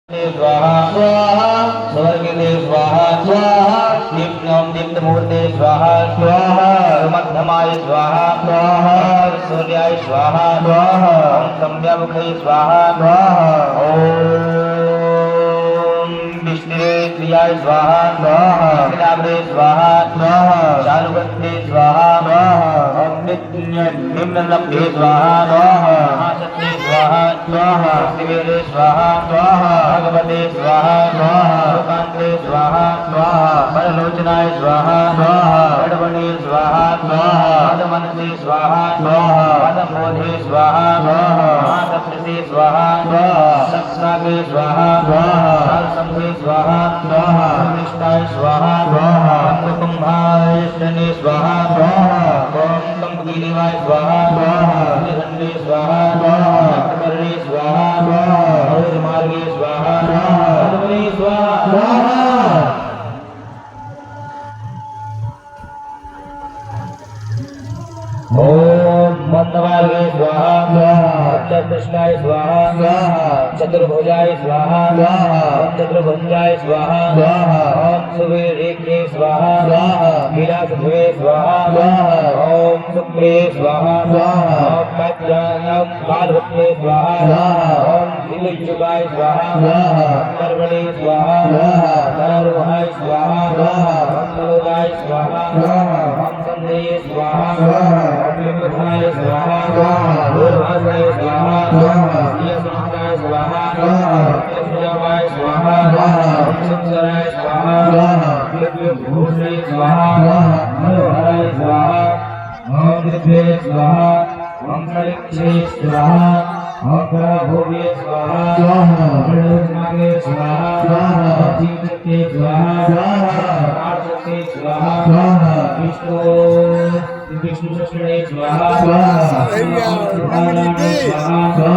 स्वाहा स्वाहा स्वर्गे स्वाहा स्वाहा दीप्तम दीप्तमूर्ते स्वाहा स्वाहा मध्यमाय स्वाहा स्वाहा सूर्याय स्वाहा स्वाहा ओम संव्यामुखे स्वाहा स्वाहा ओम विष्णुवे प्रियाय स्वाहा स्वाहा विनाग्रे स्वाहा स्वाहा चारुगंधे स्वाहा स्वाहा ओम निम्नलब्धे स्वाहा स्वाहा महाशक्ति स्वाहा स्वाहा शिवेरे स्वाहा स्वाहा भगवते स्वाहा स्वाहा लोकांते स्वाहा स्वाहा परलोचनाय स्वाहा स्वाहा बड़वणे स्वाहा स्वाहा पदमनसे स्वाहा स्वाहा पदमोधे स्वाहा स्वाहा महासप्तसे स्वाहा स्वाहा सत्सागे स्वाहा स्वाहा कालसंभे स्वाहा स्वाहा निष्ठाय स्वाहा स्वाहा कुंभाय शनि स्वाहा स्वाहा ओम कंपकीलिवाय स्वाहा स्वाहा निघंडे स्वाहा स्वाहा कर्णे स्वाहा स्वाहा मार्गे स्वाहा स्वाहा स्वाहा ओम मंदमार्गे स्वाहा स्वाहा चतुष्टाय स्वाहा स्वाहा चतुर्भुजाय स्वाहा स्वाहा चतुर्भुजाय स्वाहा स्वाहा ओम सुवीरेभ्ये स्वाहा स्वाहा विलासभवे स्वाहा स्वाहा ओम सुप्रिये स्वाहा स्वाहा ओम मैत्रायम कालभट्टे स्वाहा स्वाहा ओम दिलयुगाय स्वाहा स्वाहा कर्मणे स्वाहा स्वाहा नररोहाय स्वाहा स्वाहा मंगलोदाय स्वाहा स्वाहा ओम संदेये स्वाहा स्वाहा लिंगधाय स्वाहा स्वाहा भूर्भासाय स्वाहा स्वाहा यशमानाय स्वाहा स्वाहा यशोजावाय स्वाहा स्वाहा संसराय स्वाहा स्वाहा दिव्यभूषणे स्वाहा स्वाहा मनोहराय स्वाहा ओम दिव्ये स्वाहा ओम कलिक्षे स्वाहा ओम भोगे स्वाहा स्वाहा ब्रह्मज्ञाने स्वाहा स्वाहा जीवते स्वाहा स्वाहा आर्षते स्वाहा स्वाहा विष्णु विष्णु स्वाहा स्वाहा स्वाहा